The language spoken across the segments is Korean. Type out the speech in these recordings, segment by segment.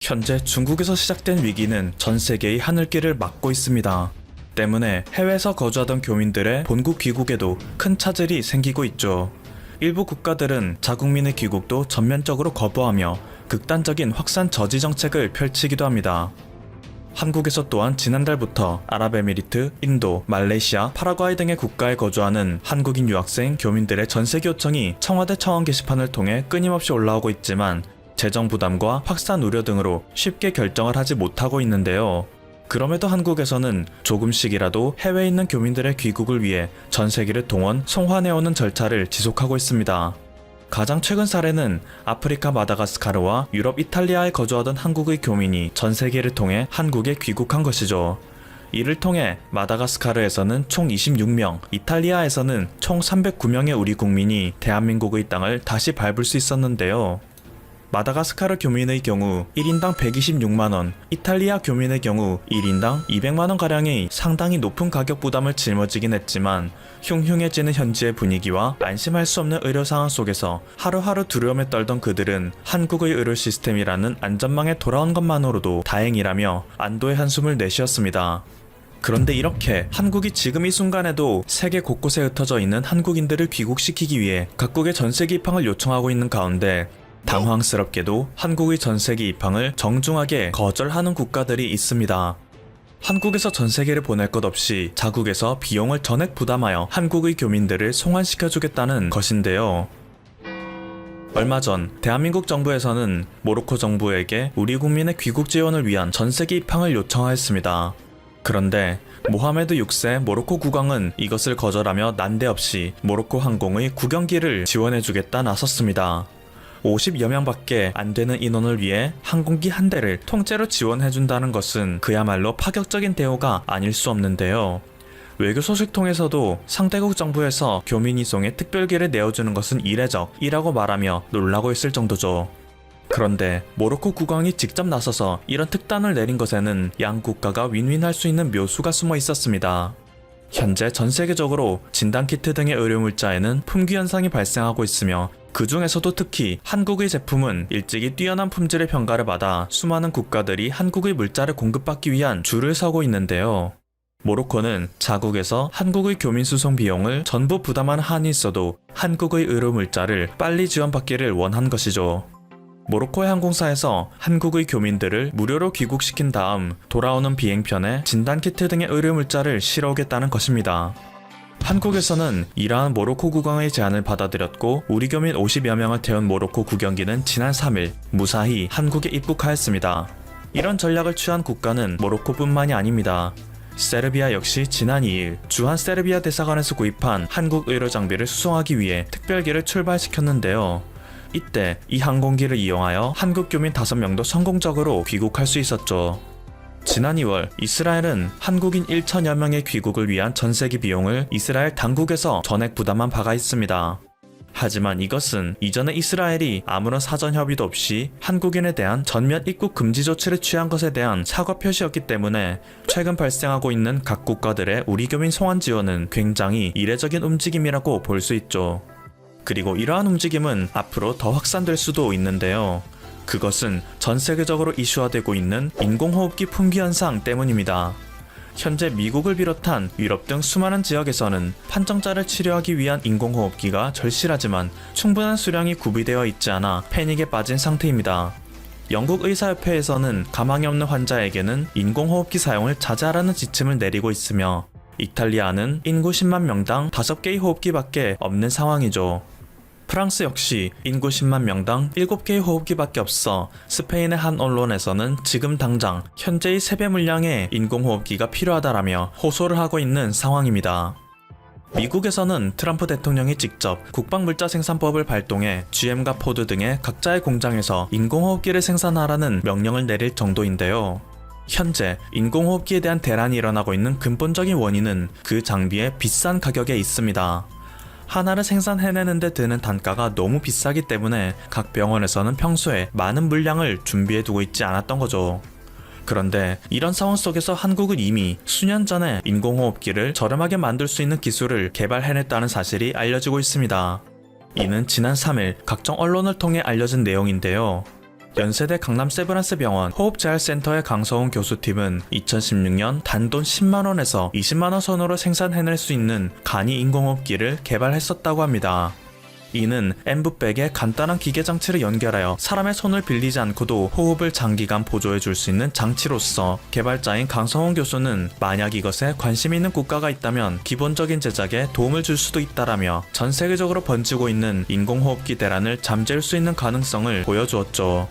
현재 중국에서 시작된 위기는 전 세계의 하늘길을 막고 있습니다. 때문에 해외에서 거주하던 교민들의 본국 귀국에도 큰 차질이 생기고 있죠. 일부 국가들은 자국민의 귀국도 전면적으로 거부하며 극단적인 확산 저지 정책을 펼치기도 합니다. 한국에서 또한 지난달부터 아랍에미리트, 인도, 말레이시아, 파라과이 등의 국가에 거주하는 한국인 유학생, 교민들의 전세기 요청이 청와대 차원 게시판을 통해 끊임없이 올라오고 있지만 재정 부담과 확산 우려 등으로 쉽게 결정을 하지 못하고 있는데요. 그럼에도 한국에서는 조금씩이라도 해외에 있는 교민들의 귀국을 위해 전세기를 동원, 송환해오는 절차를 지속하고 있습니다. 가장 최근 사례는 아프리카 마다가스카르와 유럽 이탈리아에 거주하던 한국의 교민이 전세기를 통해 한국에 귀국한 것이죠. 이를 통해 마다가스카르에서는 총 26명, 이탈리아에서는 총 309명의 우리 국민이 대한민국의 땅을 다시 밟을 수 있었는데요. 마다가스카르 교민의 경우 1인당 126만원, 이탈리아 교민의 경우 1인당 200만원가량의 상당히 높은 가격 부담을 짊어지긴 했지만 흉흉해지는 현지의 분위기와 안심할 수 없는 의료 상황 속에서 하루하루 두려움에 떨던 그들은 한국의 의료 시스템이라는 안전망에 돌아온 것만으로도 다행이라며 안도의 한숨을 내쉬었습니다. 그런데 이렇게 한국이 지금 이 순간에도 세계 곳곳에 흩어져 있는 한국인들을 귀국시키기 위해 각국의 전세기 입항을 요청하고 있는 가운데 당황스럽게도 한국의 전세기 입항을 정중하게 거절하는 국가들이 있습니다. 한국에서 전세기를 보낼 것 없이 자국에서 비용을 전액 부담하여 한국의 교민들을 송환시켜주겠다는 것인데요. 얼마 전 대한민국 정부에서는 모로코 정부에게 우리 국민의 귀국 지원을 위한 전세기 입항을 요청하였습니다. 그런데 모하메드 6세 모로코 국왕은 이것을 거절하며 난데없이 모로코 항공의 국영기를 지원해주겠다 나섰습니다. 50여 명밖에 안 되는 인원을 위해 항공기 한 대를 통째로 지원해준다는 것은 그야말로 파격적인 대우가 아닐 수 없는데요. 외교 소식통에서도 상대국 정부에서 교민 이송에 특별기를 내어주는 것은 이례적이라고 말하며 놀라고 있을 정도죠. 그런데 모로코 국왕이 직접 나서서 이런 특단을 내린 것에는 양 국가가 윈윈할 수 있는 묘수가 숨어 있었습니다. 현재 전 세계적으로 진단키트 등의 의료물자에는 품귀 현상이 발생하고 있으며 그 중에서도 특히 한국의 제품은 일찍이 뛰어난 품질의 평가를 받아 수많은 국가들이 한국의 물자를 공급받기 위한 줄을 서고 있는데요. 모로코는 자국에서 한국의 교민 수송 비용을 전부 부담하는 한이 있어도 한국의 의료물자를 빨리 지원받기를 원한 것이죠. 모로코의 항공사에서 한국의 교민들을 무료로 귀국시킨 다음 돌아오는 비행편에 진단키트 등의 의료물자를 실어오겠다는 것입니다. 한국에서는 이러한 모로코 국왕의 제안을 받아들였고 우리 교민 50여 명을 태운 모로코 국영기는 지난 3일 무사히 한국에 입국하였습니다. 이런 전략을 취한 국가는 모로코뿐만이 아닙니다. 세르비아 역시 지난 2일 주한 세르비아 대사관에서 구입한 한국 의료 장비를 수송하기 위해 특별기를 출발시켰는데요. 이때 이 항공기를 이용하여 한국 교민 5명도 성공적으로 귀국할 수 있었죠. 지난 2월 이스라엘은 한국인 1천여 명의 귀국을 위한 전세기 비용을 이스라엘 당국에서 전액 부담한 바가 있습니다. 하지만 이것은 이전에 이스라엘이 아무런 사전 협의도 없이 한국인에 대한 전면 입국 금지 조치를 취한 것에 대한 사과 표시였기 때문에 최근 발생하고 있는 각 국가들의 우리 교민 송환 지원은 굉장히 이례적인 움직임이라고 볼 수 있죠. 그리고 이러한 움직임은 앞으로 더 확산될 수도 있는데요. 그것은 전 세계적으로 이슈화되고 있는 인공호흡기 품귀 현상 때문입니다. 현재 미국을 비롯한 유럽 등 수많은 지역에서는 판정자를 치료하기 위한 인공호흡기가 절실하지만 충분한 수량이 구비되어 있지 않아 패닉에 빠진 상태입니다. 영국 의사협회에서는 가망이 없는 환자에게는 인공호흡기 사용을 자제하라는 지침을 내리고 있으며 이탈리아는 인구 10만 명당 5개의 호흡기밖에 없는 상황이죠. 프랑스 역시 인구 10만 명당 7개의 호흡기밖에 없어 스페인의 한 언론에서는 지금 당장 현재의 3배 물량의 인공호흡기가 필요하다라며 호소를 하고 있는 상황입니다. 미국에서는 트럼프 대통령이 직접 국방물자 생산법을 발동해 GM과 포드 등의 각자의 공장에서 인공호흡기를 생산하라는 명령을 내릴 정도인데요. 현재 인공호흡기에 대한 대란이 일어나고 있는 근본적인 원인은 그 장비의 비싼 가격에 있습니다. 하나를 생산해내는 데 드는 단가가 너무 비싸기 때문에 각 병원에서는 평소에 많은 물량을 준비해두고 있지 않았던 거죠. 그런데 이런 상황 속에서 한국은 이미 수년 전에 인공호흡기를 저렴하게 만들 수 있는 기술을 개발해냈다는 사실이 알려지고 있습니다. 이는 지난 3일 각종 언론을 통해 알려진 내용인데요. 연세대 강남 세브란스병원 호흡재활센터의 강서훈 교수팀은 2016년 단돈 10만원에서 20만원 선으로 생산해낼 수 있는 간이 인공호흡기를 개발했었다고 합니다. 이는 엠브백에 간단한 기계장치를 연결하여 사람의 손을 빌리지 않고도 호흡을 장기간 보조해줄 수 있는 장치로서 개발자인 강성훈 교수는 만약 이것에 관심 있는 국가가 있다면 기본적인 제작에 도움을 줄 수도 있다라며 전 세계적으로 번지고 있는 인공호흡기 대란을 잠재울 수 있는 가능성을 보여주었죠.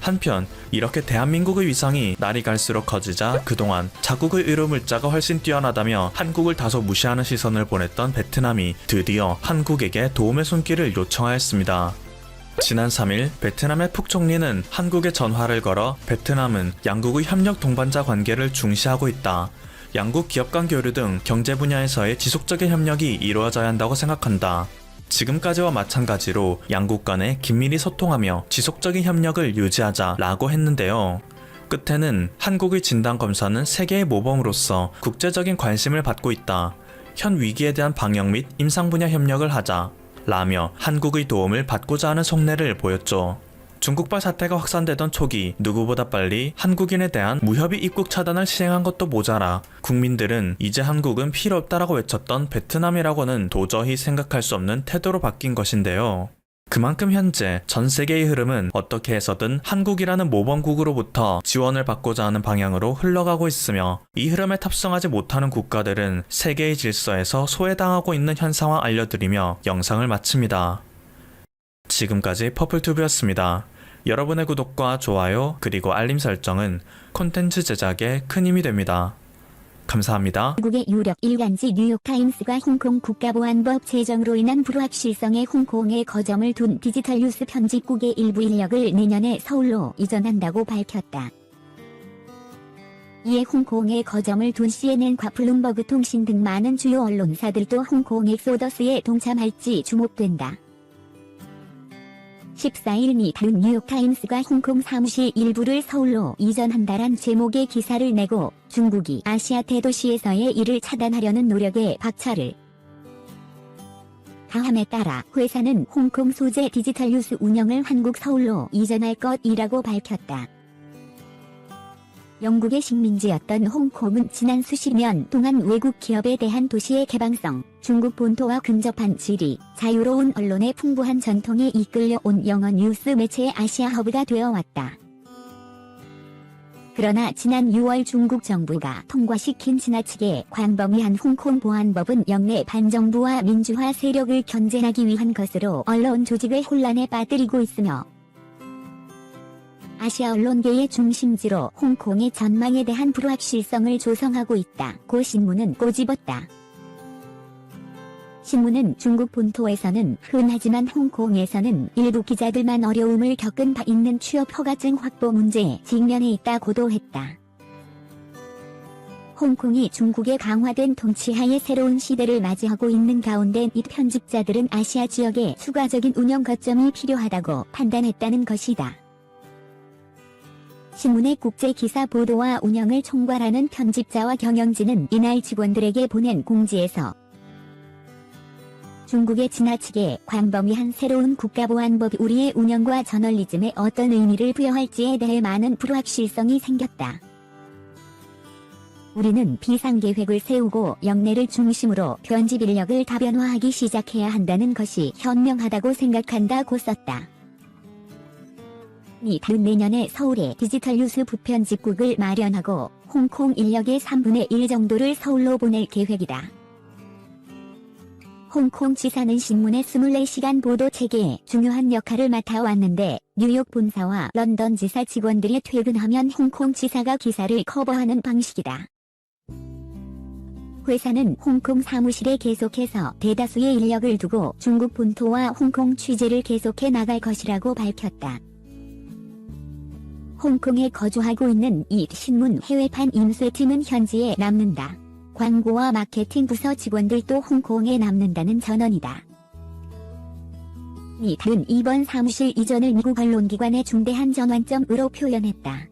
한편 이렇게 대한민국의 위상이 날이 갈수록 커지자 그동안 자국의 의료 물자가 훨씬 뛰어나다며 한국을 다소 무시하는 시선을 보냈던 베트남이 드디어 한국에게 도움의 손길을 요청하였습니다. 지난 3일 베트남의 푹 총리는 한국에 전화를 걸어 베트남은 양국의 협력 동반자 관계를 중시하고 있다. 양국 기업 간 교류 등 경제 분야에서의 지속적인 협력이 이루어져야 한다고 생각한다. 지금까지와 마찬가지로 양국 간에 긴밀히 소통하며 지속적인 협력을 유지하자라고 했는데요. 끝에는 한국의 진단검사는 세계의 모범으로서 국제적인 관심을 받고 있다. 현 위기에 대한 방역 및 임상 분야 협력을 하자. 라며 한국의 도움을 받고자 하는 속내를 보였죠. 중국발 사태가 확산되던 초기 누구보다 빨리 한국인에 대한 무협의 입국 차단을 시행한 것도 모자라 국민들은 이제 한국은 필요 없다라고 외쳤던 베트남이라고는 도저히 생각할 수 없는 태도로 바뀐 것인데요. 그만큼 현재 전 세계의 흐름은 어떻게 해서든 한국이라는 모범국으로부터 지원을 받고자 하는 방향으로 흘러가고 있으며 이 흐름에 탑승하지 못하는 국가들은 세계의 질서에서 소외당하고 있는 현상을 알려드리며 영상을 마칩니다. 지금까지 퍼플튜브였습니다. 여러분의 구독과 좋아요 그리고 알림 설정은 콘텐츠 제작에 큰 힘이 됩니다. 감사합니다. 미국의 유력 일간지 뉴욕타임스가 홍콩 국가보안법 제정으로 인한 불확실성에 홍콩에 거점을 둔 디지털 뉴스 편집국의 일부 인력을 내년에 서울로 이전한다고 밝혔다. 이에 홍콩에 거점을 둔 CNN과 블룸버그 통신 등 많은 주요 언론사들도 홍콩 엑소더스에 동참할지 주목된다. 14일 미 다른 뉴욕타임스가 홍콩 사무실 일부를 서울로 이전한다란 제목의 기사를 내고 중국이 아시아 대도시에서의 이를 차단하려는 노력에 박차를 가함에 따라 회사는 홍콩 소재 디지털 뉴스 운영을 한국 서울로 이전할 것이라고 밝혔다. 영국의 식민지였던 홍콩은 지난 수십 년 동안 외국 기업에 대한 도시의 개방성, 중국 본토와 근접한 지리, 자유로운 언론의 풍부한 전통에 이끌려온 영어 뉴스 매체의 아시아 허브가 되어왔다. 그러나 지난 6월 중국 정부가 통과시킨 지나치게 광범위한 홍콩 보안법은 영내 반정부와 민주화 세력을 견제하기 위한 것으로 언론 조직을 혼란에 빠뜨리고 있으며 아시아 언론계의 중심지로 홍콩의 전망에 대한 불확실성을 조성하고 있다. 고 신문은 꼬집었다. 신문은 중국 본토에서는 흔하지만 홍콩에서는 일부 기자들만 어려움을 겪은 바 있는 취업 허가증 확보 문제에 직면해 있다고도 했다. 홍콩이 중국의 강화된 통치하에 새로운 시대를 맞이하고 있는 가운데 이 편집자들은 아시아 지역에 추가적인 운영 거점이 필요하다고 판단했다는 것이다. 신문의 국제 기사 보도와 운영을 총괄하는 편집자와 경영진은 이날 직원들에게 보낸 공지에서 중국의 지나치게 광범위한 새로운 국가보안법이 우리의 운영과 저널리즘에 어떤 의미를 부여할지에 대해 많은 불확실성이 생겼다. 우리는 비상계획을 세우고 영내를 중심으로 편집 인력을 다변화하기 시작해야 한다는 것이 현명하다고 생각한다고 썼다. 이 다음 내년에 서울에 디지털 뉴스 부편집국을 마련하고 홍콩 인력의 3분의 1 정도를 서울로 보낼 계획이다. 홍콩 지사는 신문의 24시간 보도 체계에 중요한 역할을 맡아왔는데 뉴욕 본사와 런던 지사 직원들이 퇴근하면 홍콩 지사가 기사를 커버하는 방식이다. 회사는 홍콩 사무실에 계속해서 대다수의 인력을 두고 중국 본토와 홍콩 취재를 계속해 나갈 것이라고 밝혔다. 홍콩에 거주하고 있는 이 신문 해외판 인쇄팀은 현지에 남는다. 광고와 마케팅 부서 직원들도 홍콩에 남는다는 전언이다. 이들은 이번 사무실 이전을 미국 언론기관의 중대한 전환점으로 표현했다.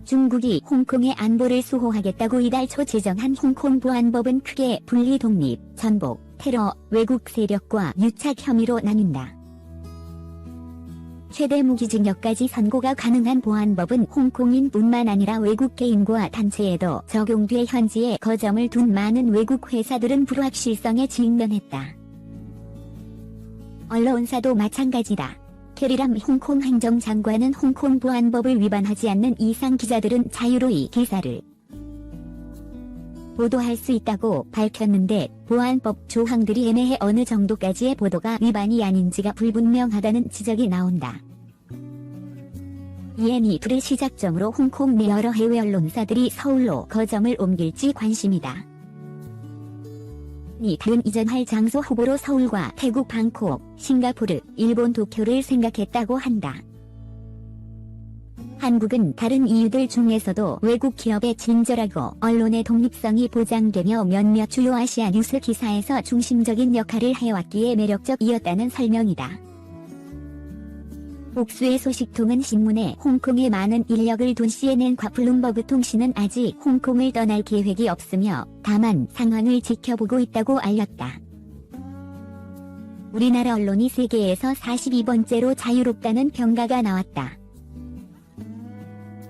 중국이 홍콩의 안보를 수호하겠다고 이달 초 제정한 홍콩 보안법은 크게 분리 독립, 전복, 테러, 외국 세력과 유착 혐의로 나뉜다. 최대 무기징역까지 선고가 가능한 보안법은 홍콩인뿐만 아니라 외국 개인과 단체에도 적용돼 현지에 거점을 둔 많은 외국 회사들은 불확실성에 직면했다. 언론사도 마찬가지다. 캐리람 홍콩 행정장관은 홍콩 보안법을 위반하지 않는 이상 기자들은 자유로이 기사를 보도할 수 있다고 밝혔는데 보안법 조항들이 애매해 어느 정도까지의 보도가 위반이 아닌지가 불분명하다는 지적이 나온다. 이에 이틀의 시작점으로 홍콩 내 여러 해외 언론사들이 서울로 거점을 옮길지 관심이다. 이틀은 이전할 장소 후보로 서울과 태국 방콕, 싱가포르, 일본 도쿄를 생각했다고 한다. 한국은 다른 이유들 중에서도 외국 기업의 친절하고 언론의 독립성이 보장되며 몇몇 주요 아시아 뉴스 기사에서 중심적인 역할을 해왔기에 매력적이었다는 설명이다. 복수의 소식통은 신문에 홍콩에 많은 인력을 둔 CNN과 블룸버그 통신은 아직 홍콩을 떠날 계획이 없으며 다만 상황을 지켜보고 있다고 알렸다. 우리나라 언론이 세계에서 42번째로 자유롭다는 평가가 나왔다.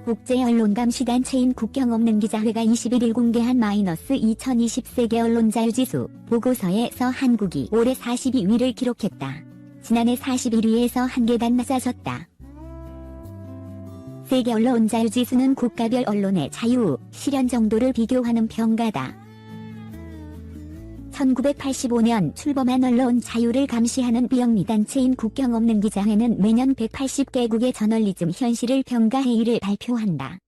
국제언론감시단체인 국경없는 기자회가 21일 공개한 -2020 세계 언론자유지수 보고서에서 한국이 올해 42위를 기록했다. 지난해 41위에서 한 계단 낮아졌다. 세계 언론자유지수는 국가별 언론의 자유, 실현 정도를 비교하는 평가다. 1985년 출범한 언론 자유를 감시하는 비영리단체인 국경없는 기자회는 매년 180개국의 저널리즘 현실을 평가회의를 발표한다.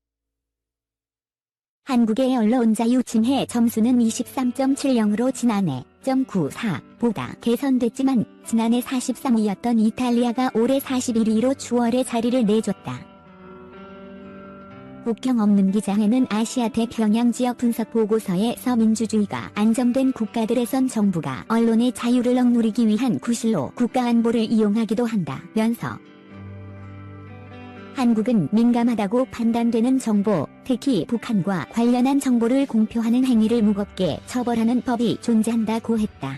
한국의 언론 자유 침해 점수는 23.70으로 지난해 0.94보다 개선됐지만 지난해 43위였던 이탈리아가 올해 41위로 추월의 자리를 내줬다. 국경없는 기자회는 아시아 태평양 지역 분석 보고서에서 민주주의가 안정된 국가들에선 정부가 언론의 자유를 억누르기 위한 구실로 국가안보를 이용하기도 한다면서 한국은 민감하다고 판단되는 정보, 특히 북한과 관련한 정보를 공표하는 행위를 무겁게 처벌하는 법이 존재한다고 했다.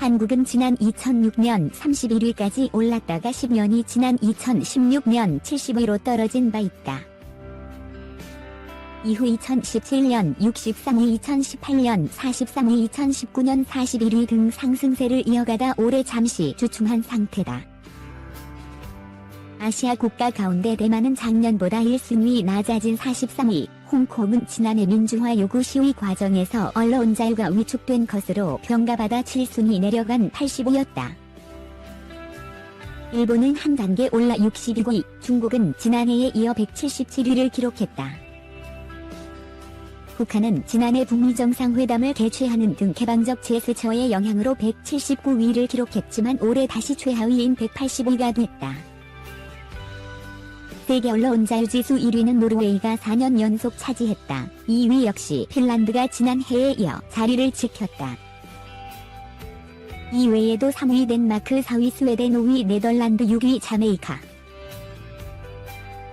한국은 지난 2006년 31위까지 올랐다가 10년이 지난 2016년 70위로 떨어진 바 있다. 이후 2017년 63위, 2018년 43위, 2019년 41위 등 상승세를 이어가다 올해 잠시 주춤한 상태다. 아시아 국가 가운데 대만은 작년보다 1순위 낮아진 43위, 홍콩은 지난해 민주화 요구 시위 과정에서 언론 자유가 위축된 것으로 평가받아 7순위 내려간 85였다. 일본은 한 단계 올라 62위, 중국은 지난해에 이어 177위를 기록했다. 북한은 지난해 북미 정상회담을 개최하는 등 개방적 제스처의 영향으로 179위를 기록했지만 올해 다시 최하위인 180위가 됐다. 세계 언론 자유지수 1위는 노르웨이가 4년 연속 차지했다. 2위 역시 핀란드가 지난해에 이어 자리를 지켰다. 이외에도 3위 덴마크, 4위 스웨덴, 5위 네덜란드, 6위 자메이카,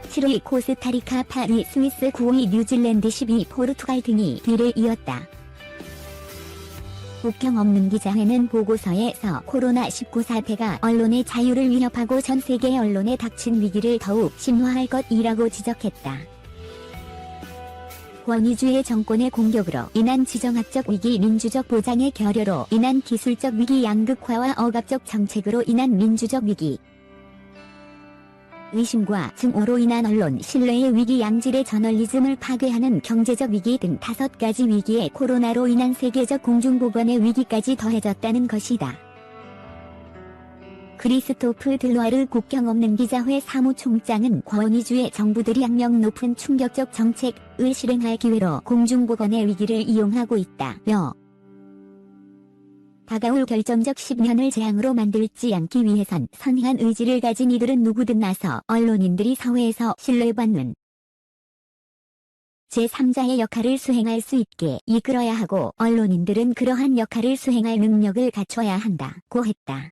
7위 코스타리카, 8위 스위스, 9위 뉴질랜드, 10위 포르투갈 등이 뒤를 이었다. 국경없는 기자회는 보고서에서 코로나19 사태가 언론의 자유를 위협하고 전 세계 언론에 닥친 위기를 더욱 심화할 것이라고 지적했다. 권위주의 정권의 공격으로 인한 지정학적 위기, 민주적 보장의 결여로 인한 기술적 위기, 양극화와 억압적 정책으로 인한 민주적 위기, 의심과 증오로 인한 언론 신뢰의 위기, 양질의 저널리즘을 파괴하는 경제적 위기 등 5가지 위기에 코로나로 인한 세계적 공중보건의 위기까지 더해졌다는 것이다. 크리스토프 들로아르 국경없는 기자회 사무총장은 권위주의 정부들이 악명 높은 충격적 정책을 실행할 기회로 공중보건의 위기를 이용하고 있다며 다가올 결정적 10년을 재앙으로 만들지 않기 위해선 선한 의지를 가진 이들은 누구든 나서 언론인들이 사회에서 신뢰받는 제3자의 역할을 수행할 수 있게 이끌어야 하고 언론인들은 그러한 역할을 수행할 능력을 갖춰야 한다고 했다.